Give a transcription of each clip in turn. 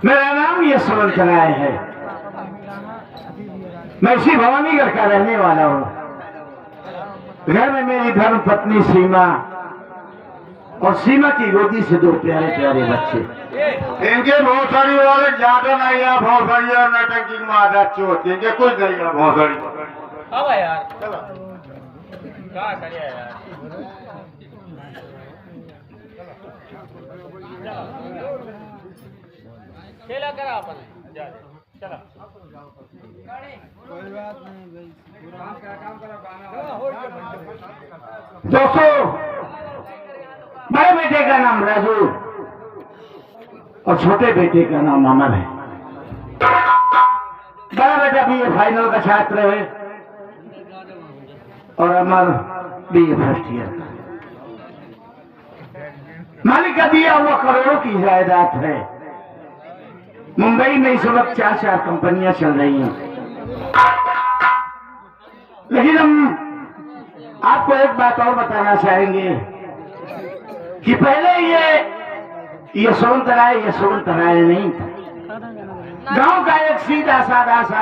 मेरा नाम यशवंत राय है। मैं इसी भवानीगढ़ का रहने वाला हूँ। घर में मेरी धर्म पत्नी सीमा और सीमा की गोदी से दो प्यारे प्यारे बच्चे। इनके बहुत सारी वाले ज्यादा नहीं है, बहुत सारी और नटंकी में आदत होती है, इनके कुछ नहीं है बहुत सारी। अब यार क्या करिए यार। खेला करा अपन चला कोई बात नहीं भाई क्या काम करो दोस्तों, बड़े बेटे का नाम राजू और छोटे बेटे का नाम अमर है। बड़ा बेटा बीए फाइनल का छात्र है और अमर बीए फर्स्ट ईयर का। मालिक का दिया हुआ करोड़ों की जायदाद है। मुंबई में इस वक्त 4 कंपनियां चल रही हैं। लेकिन हम आपको एक बात और बताना चाहेंगे कि पहले ये यशवंत राय नहीं था। गांव का एक सीधा साधा सा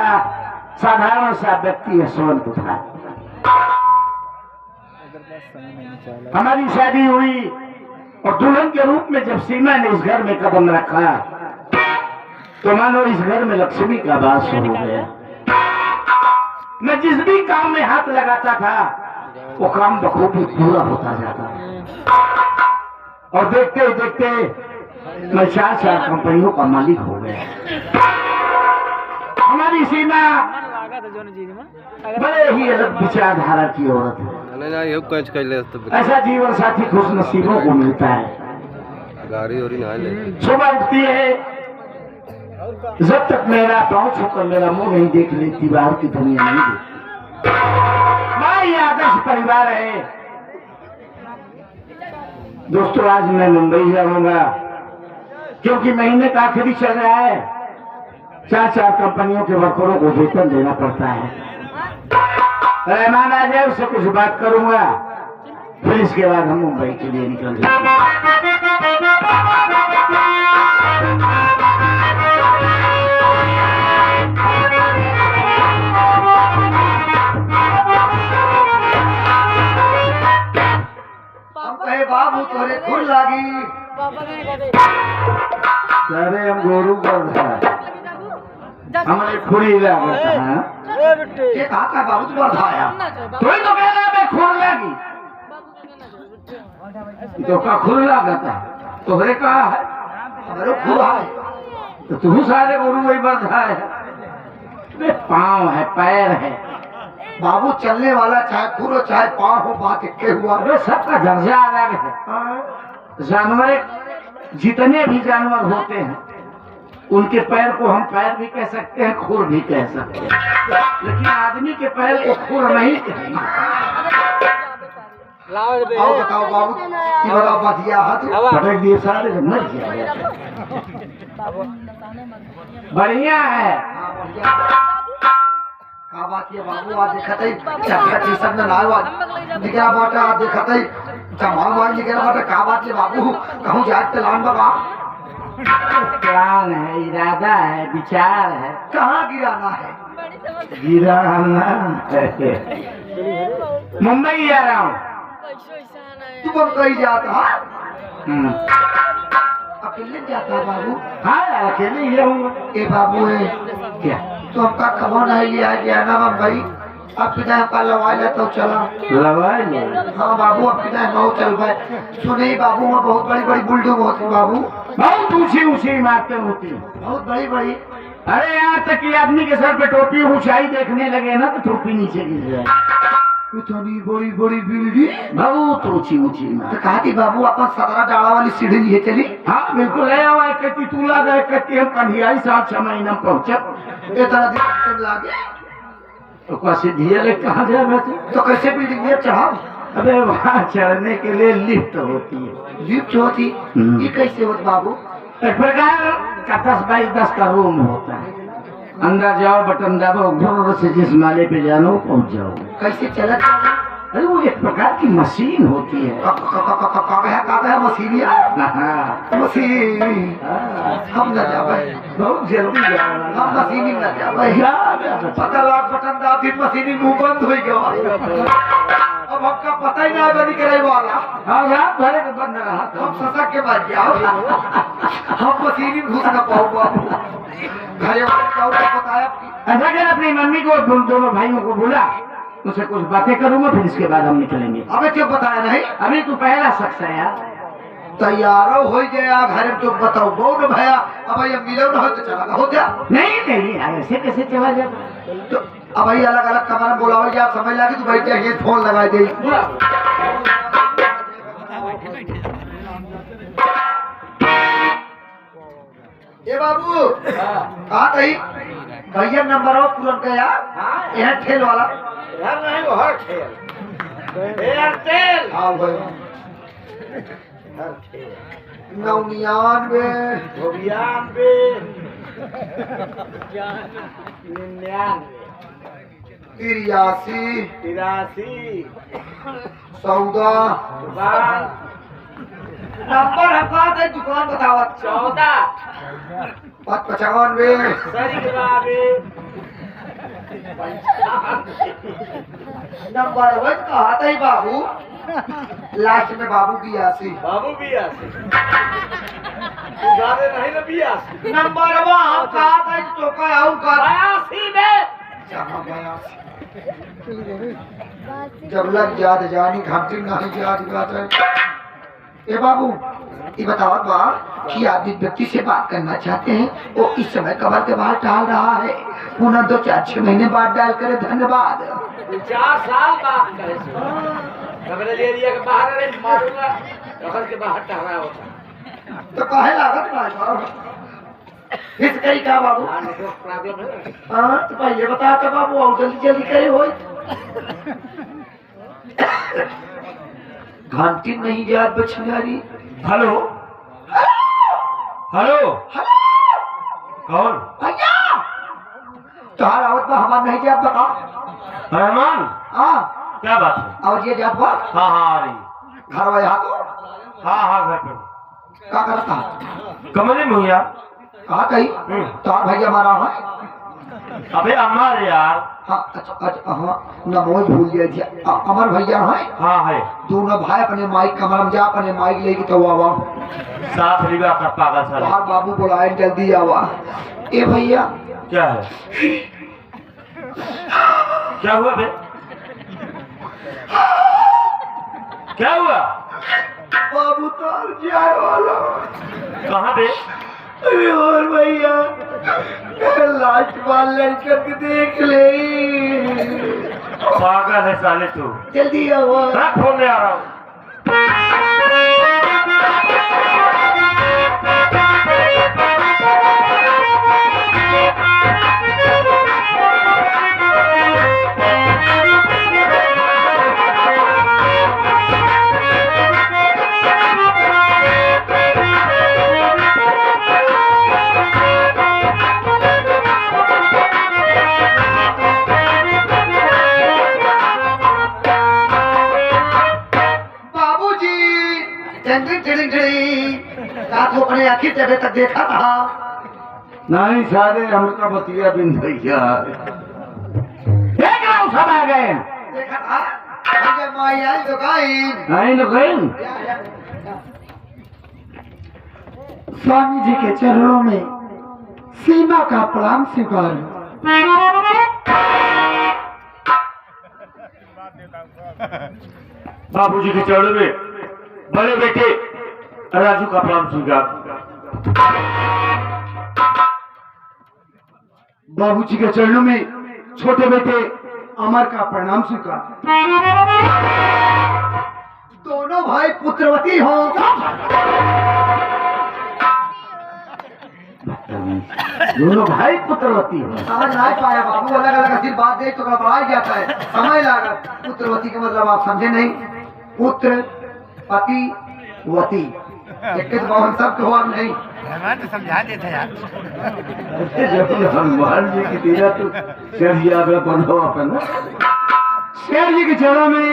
साधारण सा व्यक्ति यशवंत था। हमारी शादी हुई और दुल्हन के रूप में जब सीमा ने इस घर में कदम रखा तो मानो इस घर में लक्ष्मी का वास हो गया। मैं जिस भी काम में हाथ लगाता था वो काम बखूबी पूरा होता जाता और देखते ही देखते मैं 4 कंपनियों का मालिक हो गया। हमारी सीमा बड़े ही अलग विचारधारा की औरत है। ऐसा जीवन साथी खुश नसीबों को मिलता है। सुबह उठती है, जब तक मेरा पाँव छूकर मेरा मुंह नहीं देख लेती बाहर की दुनिया नहीं देखती। हमारी आदर्श परिवार है। दोस्तों, आज मैं मुंबई जाऊंगा क्योंकि महीने का आखिरी चल रहा है। 4 कंपनियों के वर्करों को वेतन देना पड़ता है। रहमान आ जाए, उससे कुछ बात करूंगा, फिर इसके बाद हम मुंबई के लिए निकल जाएंगे। बाबू तोरे खुर लागी अरे हम गोरू कर हमारे खुरी लागत है। ये कहा बाबू तो बढ़ाया तो ही तो कहना मैं खुर लागी तो का खुर लागत है तोहरे कहा है हमारे खुर है तो तू सारे गोरू वही बढ़ा है। पाँव है, पैर है बाबू, चलने वाला चाहे खुर हो चाहे पाँव हो, बात के हुआ। अरे सबका दर्जा अलग है। जानवर जितने भी जानवर होते हैं उनके पैर को हम पैर भी कह सकते हैं, खुर भी कह सकते हैं, लेकिन आदमी के पैर को खुर नहीं कहेंगे। आओ बताओ बाबू, कि बताओ बतिया हाथ पटक दिए सारे मर गया। बढ़िया है। का बात ये बाबू, आज देखत है चक्कर टी-शर्ट में लावा निकला बाटा, आज देखत है जमा मार निकला बाटा। का बात ये बाबू, कहूं जात तलान बाबा। प्लान है, इरादा है, विचार है। कहाँ गिराना है? गिराना है। मुंबई जा रहा हूँ। तू अब कहीं जाता? अकेले जाता बाबू? हाँ, अकेले ही रहूंगा। ए बाबू है क्या तो हमका खबर नहीं लिया गया ना भाई। अब पिता हमका लवा ले तो चला लगा ले। हाँ बाबू, अब पिता हम चल पाए। सुने बाबू, वहाँ बहुत बड़ी बड़ी बिल्डिंग होती बाबू, बहुत ऊंची ऊंची इमारतें होती हैं, बहुत बड़ी बड़ी। अरे यहाँ तक कि आदमी के सर पे टोपी ऊंचाई देखने लगे ना तो टोपी नीचे गिर जाए। इतनी बड़ी बड़ी बिल्डिंग, बहुत ऊंची ऊंची इमारत। तो कहा थी बाबू अपन 17 डाला वाली सीढ़ी लिए चली। हाँ बिल्कुल है। कति तूला गए, कति हम कन्हैयाई 7-6 महीना पहुंचे। इतना दिन लागे तो कैसे धीरे कहाँ जाए तो कैसे बिल्डिंग में चढ़ा? अबे वहाँ चढ़ने के लिए लिफ्ट होती है। लिफ्ट होती? ये कैसे होती बाबू? एक प्रकार का 10x10 का रूम होता है। अंदर जाओ, बटन दबाओ, घुर्र से जिस माले पे जानो पहुंच जाओ। कैसे चला? अरे वो एक प्रकार की मशीन होती है। का मशीनिया मशीन हम न जावे बहुत जल्दी हम मशीनी न जावे पता लाख बटन दाती मशीनी मुंह बंद हो गया अब हमका पता ही ना बनी करे वाला हाँ रात भरे के बंद रहा था। हम ससक के बाद जाओ हम मशीनी घुस न पाओ बाबू घरे वाले जाओ तो बताया ऐसा कर अपनी मम्मी को दोनों भाइयों को बुला, उनसे कुछ बातें करूंगा, फिर इसके बाद हम निकलेंगे। अबे क्यों बताया नहीं अभी तू पहला शख्स है यार। तैयारो हो गया घर में तो बताओ बोल भैया अब ये मिलो ना हो तो चला हो जा नहीं नहीं यार ऐसे कैसे चला जाता। तो अब ये अलग अलग कमरा में बोलाओ आप समझ लगे तो बैठ जाइए फोन लगा दे ए बाबू कहाँ गई भैया नंबर हो तुरंत गया यह ठेल वाला यार नहीं वो हर खेल एयरटेल। हाँ भाई 99 92 83 83 14 नंबर है बात है दुकान बतावत 14 95 नंबर वन कहा था ही बाबू लास्ट में बाबू की आसी बाबू भी आसे ज्यादा नहीं ना भी आसे नंबर वन कहा था तो का आऊं का 82 में जहां बयासी जब लग याद जानी घंटी नहीं याद है ए बाबू ये बताओ बा कि आप जिस व्यक्ति से बात करना चाहते हैं वो इस समय कबर के बाहर डाल रहा है पुनः 2-4-6 महीने बाद डाल करे धन्यवाद 4 साल बात करे कमरे ले लिया के बाहर अरे मारूंगा कबर के बाहर टहरा होता तो काहे लागत ना इस करी का बाबू प्रॉब्लम है। हाँ तो पहले बता तो बाबू और जल्दी जल्दी करे हो घंटी नहीं याद बछियारी हेलो हेलो कौन? भैया तुम्हारा आवत में हमारा नहीं याद बता रहमान हाँ क्या बात है? और ये याद बात हाँ हाँ आ रही। घर वाले हाथ तो हाँ हाँ घर पे क्या करता कमरे में हूँ यार। कहा कही तो भैया हमारा है अबे अमर यार। हाँ अच्छा हाँ नमोज भूल गए थे अमर भैया है हाँ है। दोनों भाई अपने माइक कमरा में जा अपने माइक लेके तो आवा साथ रिवा कर पागल साले। बाहर बाबू बुलाए जल्दी आवा ए भैया क्या है? क्या हुआ बे? क्या हुआ? बाबू तार जाए वाला कहाँ बे? अरे और भैया लास्ट बार लड़का के देख ले पागल है साले तू। जल्दी आवा रख फोन ले आ रहा हूँ। तो अपने आखिर जब तक देखा था नहीं सारे हमका बतिया बिन भैया देख रहा हूँ सब आ गए। देखा था अगर माई आई तो गई नहीं न गई। स्वामी जी के चरणों में सीमा का प्रणाम स्वीकार बाबूजी के चरणों में बड़े बेटे राजू का प्रणाम स्वीकार। बाबूजी के चरणों में छोटे बेटे अमर का प्रणाम स्वीकार। दोनों भाई पुत्रवती हो दोनों भाई पुत्रवती हो। समझ नहीं पाया बाबू अलग अलग आशीर्वाद दे तो घबरा जाता है समय लागत पुत्रवती का मतलब आप समझे नहीं पुत्र पति वती एक बहुत शब्द हुआ नहीं तो समझा देते यार। जब हनुमान जी की तेरा तो शेर जी आगे बंधो अपन शेर जी के चरणों में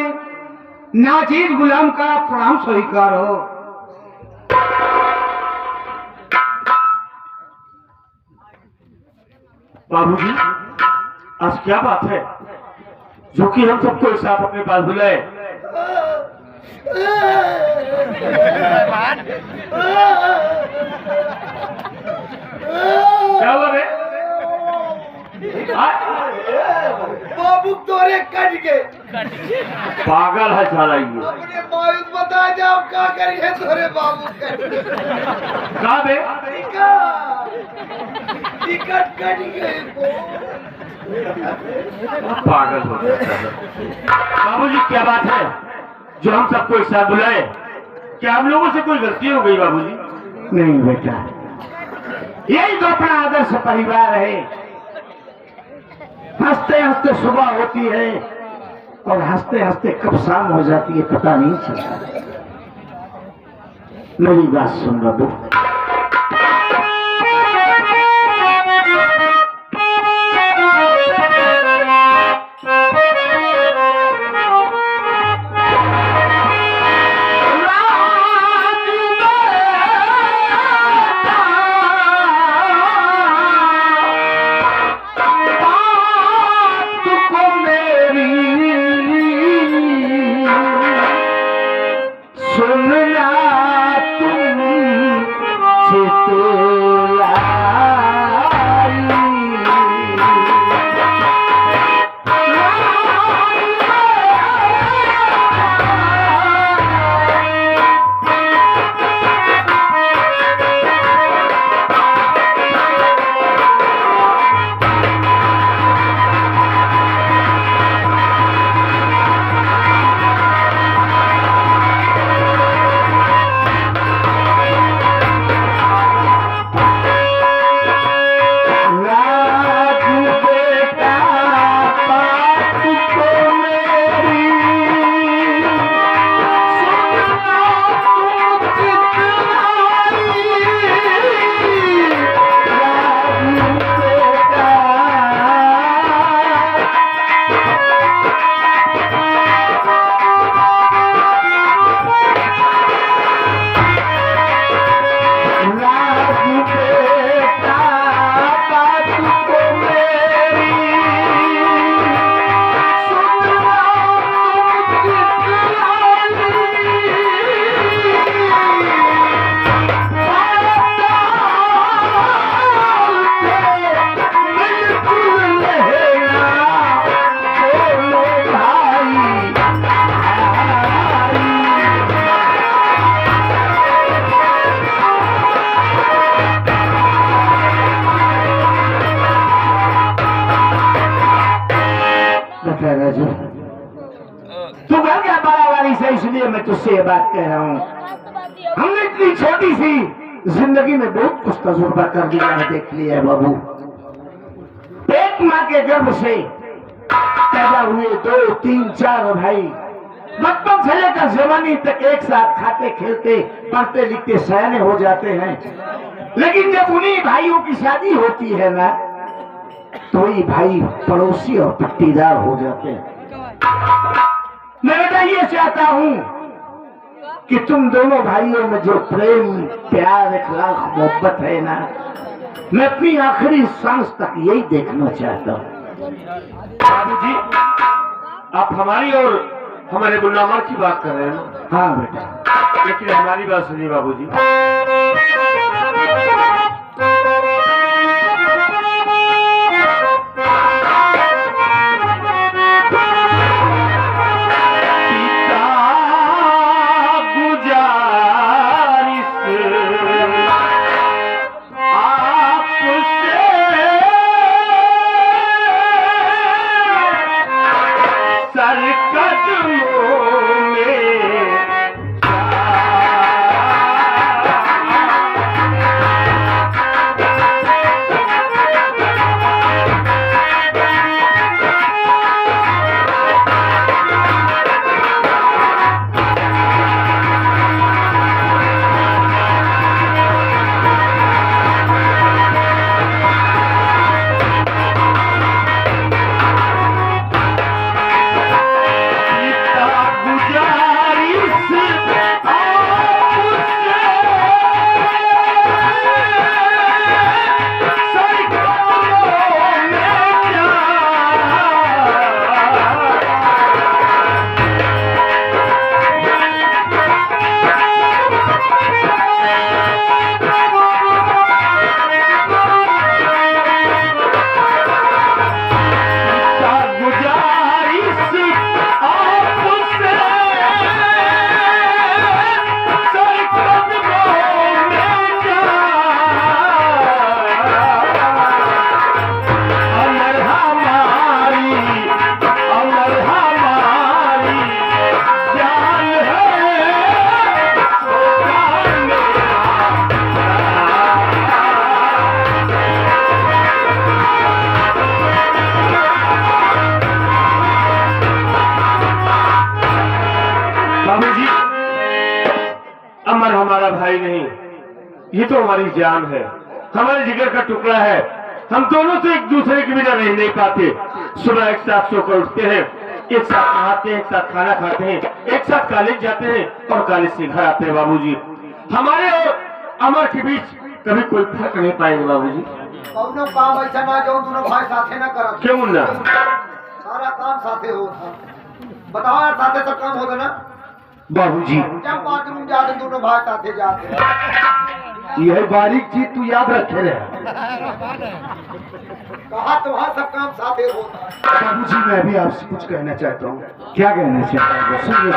नाचीज गुलाम का प्रणाम स्वीकार हो। बाबूजी, आज क्या बात है जो कि हम सबको एक साथ अपने पास बुलाए? क्या हुआ रे? बाबू तोरे कट गए। पागल है साला ये। अपने मायूस बता दे आप क्या करिए तोरे बाबू कट गए। कहाँ बे? टिकट कट गए। पागल हो गया। बाबूजी, क्या बात है जो हम सबको एक साथ बुलाए? क्या हम लोगों से कोई गलती हो गई बाबूजी? नहीं बेटा, यही तो अपना आदर्श परिवार है। हंसते हंसते सुबह होती है और हंसते हंसते कब शाम हो जाती है पता नहीं चलता। मेरी बात सुन बाबू, तू घर गया बराबरी से, इसलिए मैं तुझसे ये बात कह रहा हूँ। हमने इतनी छोटी सी जिंदगी में बहुत कुछ तजुर्बा कर दिया है, देख लिया है बाबू। एक माँ के गर्भ से पैदा हुए 2, 3, 4 भाई, बचपन से लेकर जवानी तक एक साथ खाते खेलते पढ़ते लिखते सयाने हो जाते हैं। लेकिन जब उन्हीं भाइयों की शादी होती है ना, तो ये भाई पड़ोसी और पट्टीदार हो जाते हैं। मैं बेटा ये चाहता हूँ कि तुम दोनों भाइयों में जो प्रेम, प्यार, इखलास, मोहब्बत है ना, मैं अपनी आखिरी सांस तक यही देखना चाहता हूँ। बाबूजी, आप हमारी और हमारे गुलामर की बात कर रहे हैं ना? हाँ बेटा, लेकिन हमारी बात सुनिए बाबूजी। ये तो हमारी जान है, हमारे जिगर का टुकड़ा है। हम दोनों तो एक दूसरे के बिना रह नहीं पाते। सुबह एक साथ सोकर उठते हैं, एक साथ नहाते हैं, एक साथ खाना खाते हैं, एक साथ कॉलेज जाते हैं और कॉलेज से घर आते हैं। बाबूजी, हमारे और अमर के बीच कभी कोई फर्क नहीं पाएंगे बाबूजी। कौनो काम ऐसा ना जो दोनों भाई साथे ना करत। क्यों ना? सारा काम साथे हो। बताओ यार, साथे सब काम होता ना बाबूजी, जब बाथरूम जाते दोनों भाई साथे जाते। यह बारीक चीज तू याद रखे रहे। कहा तो वहाँ सब काम साथे होता है। बाबूजी, मैं भी आपसे कुछ कहना चाहता हूँ। क्या कहना चाहता हूँ? सुनिए।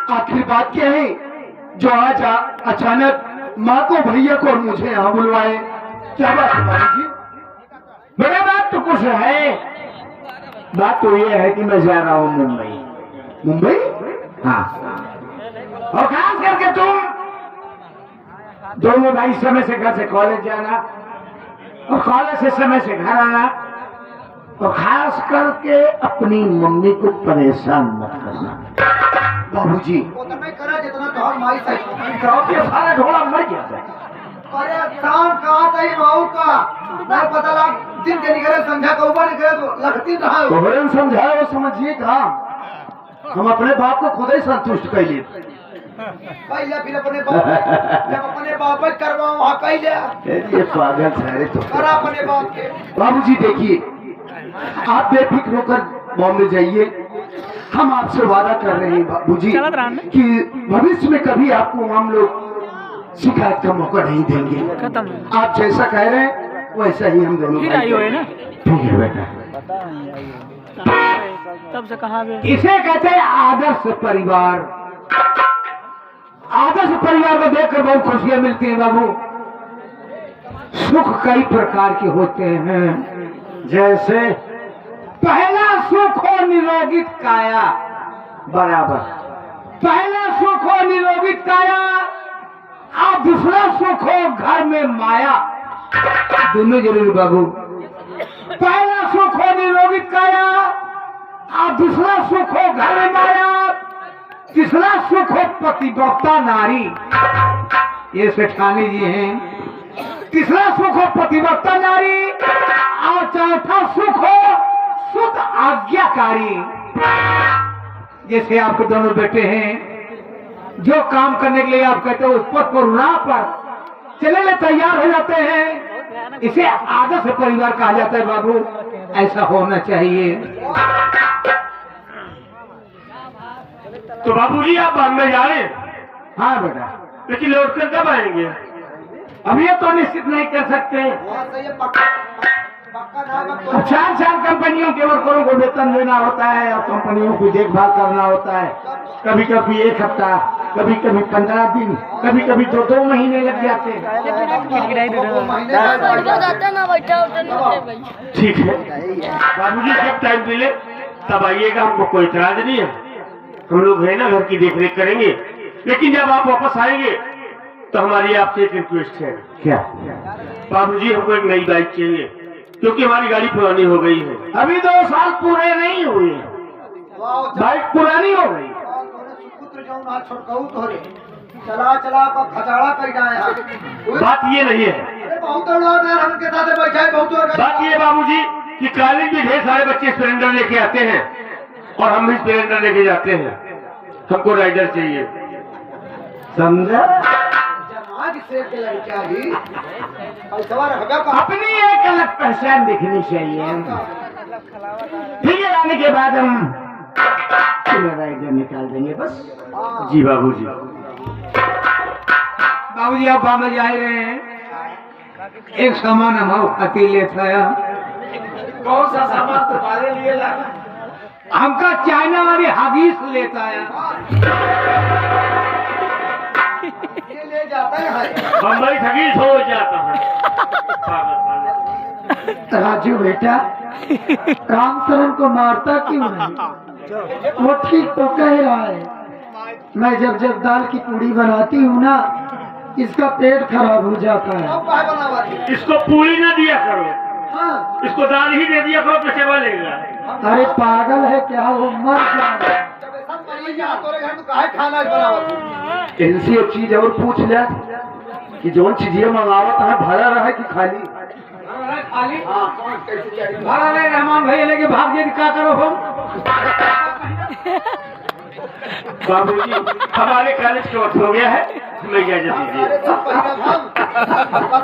बाबूजी, बात क्या है जो आज अचानक माँ को, भैया को और मुझे यहाँ बुलवाए? क्या बात है बाबूजी? बड़ा बात तो कुछ है। बात तो ये है कि मैं जा रहा हूँ मुंबई। मुंबई? हाँ, और खास करके तुम दोनों भाई समय से घर से कॉलेज जाना और कॉलेज से समय से घर आना, और खास करके अपनी मम्मी को परेशान मत करना। बाबूजी, उतना नहीं करा जितना तोहर माई सही। ये सारा घोड़ा मर गया है। अरे शाम कहा था बहू का नहीं पता लग दिन के निकले समझा का ऊपर निकले तो लगती रहा। तोहरे समझाए वो समझिए था। हम अपने बाप को खुद ही संतुष्ट कर लिए। पहले फिर अपने बाप जब अपने बाप को करवाऊं वहाँ कह ले ये पागल सारे तो। करा अपने बाप के। बाबूजी देखिए, आप बेफिक्र होकर बॉम्बे जाइए। हम आपसे वादा कर रहे हैं बाबूजी कि भविष्य में कभी आपको हम लोग शिकायत का मौका नहीं देंगे। आप जैसा कह रहे हैं वैसा ही हम दोनों ठीक है बेटा। तब से कहा इसे कहते हैं आदर्श परिवार। आदर्श परिवार को देखकर बहुत खुशियां मिलती हैं बाबू। सुख कई प्रकार के होते हैं, जैसे पहला सुख हो निरोगित काया, बराबर। पहला सुख हो निरोगित काया और दूसरा सुख हो घर में माया, दोनों जरूरी बाबू। पहला सुख हो निरोगित काया और दूसरा सुख हो घर में माया, तीसरा सुख हो पतिव्रता नारी, ये सेठानी जी हैं। तीसरा सुख हो पतिव्रता नारी और चौथा सुख हो शुद्ध आज्ञाकारी। जैसे आपके दोनों बेटे हैं, जो काम करने के लिए आप कहते हो उस पर राह पर चले ले तैयार हो जाते हैं। इसे आदर्श परिवार कहा जाता है बाबू। ऐसा होना चाहिए। तो बाबूजी आप बॉम्बे जा रहे हैं? हाँ बेटा, लेकिन लौट कर कब आएंगे? अब ये तो निश्चित नहीं कर सकते। वहाँ से ये पक्का ना मत अब 4 साल कंपनियों के वर्करों को वेतन देना होता है और कंपनियों की देखभाल करना होता है। कभी कभी 1 हफ्ता, कभी कभी 15 दिन, कभी कभी 2 महीने लग जाते हैं। ठीक है बाबूजी, जब टाइम मिले तब आइएगा, हमको कोई इतराज नहीं है। हम लोग है ना घर की देखरेख करेंगे, लेकिन जब आप वापस आएंगे तो हमारी आपसे एक रिक्वेस्ट है। क्या? बाबूजी हमको एक नई बाइक चाहिए, क्योंकि हमारी गाड़ी पुरानी हो गई है। अभी 2 साल पूरे नहीं हुए, बाइक पुरानी हो गई। चला चला आपका खचाड़ा कर जाए। बात ये नहीं है, बहुत हम के साथ बैठा है बहुत। बात ये बाबूजी कि कॉलेज में ढेर सारे बच्चे स्प्लेंडर लेके आते हैं और हम भी स्प्लेंडर लेके जाते हैं। हमको राइडर चाहिए, समझा? अपनी एक अलग पहचान दिखनी चाहिए। ठीक है, आने के बाद हम तुम्हें राइडर निकाल देंगे बस। जी बाबूजी। बाबूजी आप बाबा जा रहे हैं, एक सामान हम खातिर लेता है। कौन सा सामान तुम्हारे लिए लाना? हमका चाइना वाली हगीज लेता है। ये ले जाता है बम्बई ठगी हो जाता है। राजू बेटा, रामचरण को मारता क्यों नहीं? वो ठीक तो कह रहा है। मैं जब जब दाल की पूड़ी बनाती हूँ ना, इसका पेट खराब हो जाता है। इसको पूरी ना दिया करो, हाँ। इसको दाल ही दे दिया करो, पैसे वालेगा। अरे पागल है क्या, वो मर जाए। इनसे एक चीज और पूछ ले कि जो चीजें मंगावत है भरा रहा कि खाली? खाली भाड़ा नहीं रहमान भैया लेके भाग गए, क्या करो हम? बाबूजी हमारे कॉलेज का वक्त हो गया है, हमें इजाजत दीजिए।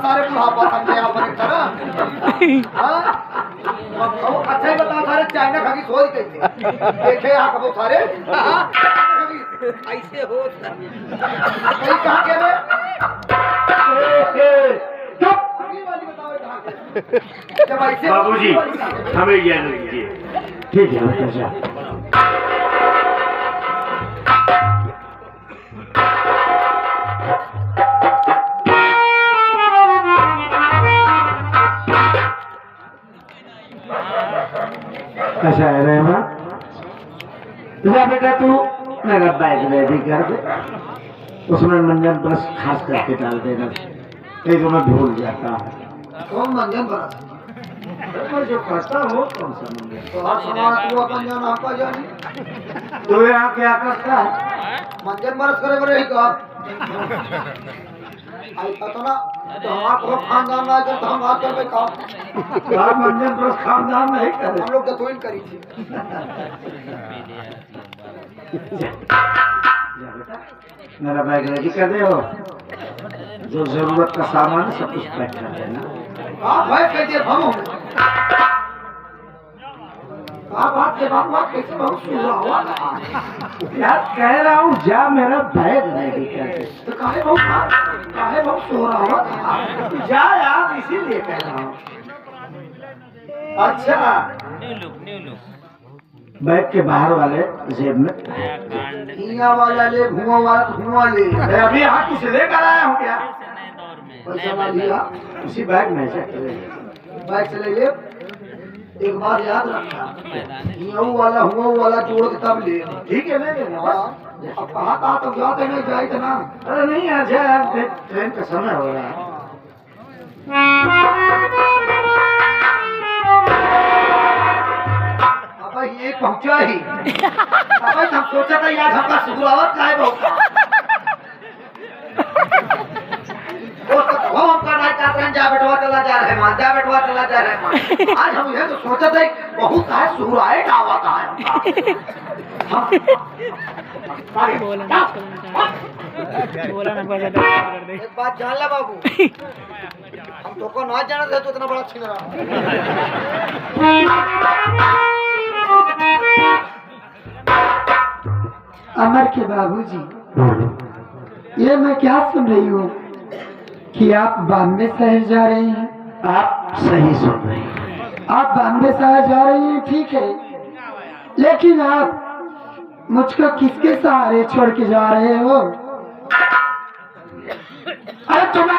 सारे बुढ़ापा समझे आप अच्छा ही बता सारे चाइना खागी सोच कैसे देखे यहाँ कबो सारे ऐसे हो कहाँ के बाबूजी हमें इजाजत दीजिए। ठीक है बेटा, जा। कैसा है रहमा? जा बेटा, तू मेरा बैग रेडी कर दे, उसमें मंजन ब्रश खास करके डाल देना, नहीं तो मैं भूल जाता हूँ। कौन मंजन बरस मैं जो करता हूँ कौन सा मंजन? तो हर समाज तू अपन जान आपका जानी तू यहाँ क्या करता है? मंजन बरस करे बरे ही का ऐसा तो ना तो हमारा को खानदान ना जब हम बात कर काम आप मंजन ब्रश खानदान नहीं करे। हम लोग तो तुम करी थी मेरा बैग रेडी कर दे, हो जो जरूरत का सामान है सब कुछ पैक कर देना। आप भाई कैसे हम आप बात के बाप बात कैसे बहुत सुन रहा हुआ यार कह रहा हूँ, जा मेरा बैग रेडी कर दे। तो काहे बहुत सो रहा हुआ जा यार, इसीलिए कह रहा हूँ। अच्छा, बैग के बाहर वाले जेब में हिया वाला ले धुआं वाला धुआं ले मैं अभी यहाँ कुछ लेकर आया हूँ क्या? पैसा ना लिया उसी बैग में से बाइक से ले एक बार याद रखना हियाऊ वाला जोड़ के तब ले ठीक है, ले लेना बस। अब कहाँ कहाँ तो जाते नहीं जाए तो ना अरे नहीं अच्छा यार, ट्रेन का समय हो रहा है। अब ये पहुँचा ही अब हम सोचा था यार हमका शुरुआत का है बहुत जा बेटवा चला जा रहे मान जा बेटवा चला जा रहे मान आज हम ये तो सोचा था बहुत है शुरू आए गावा का है एक बात जान ला बाबू हम तो को ना जाना था तो इतना बड़ा छीन रहा अमर के बाबूजी, ये मैं क्या सुन रही हूँ कि आप बॉम्बे शहर जा रहे हैं? आप सही सुन रहे हैं, आप बॉम्बे शहर जा रही हैं, ठीक है, लेकिन आप मुझको किसके सहारे छोड़ के जा रहे हो? अरे तुम्हें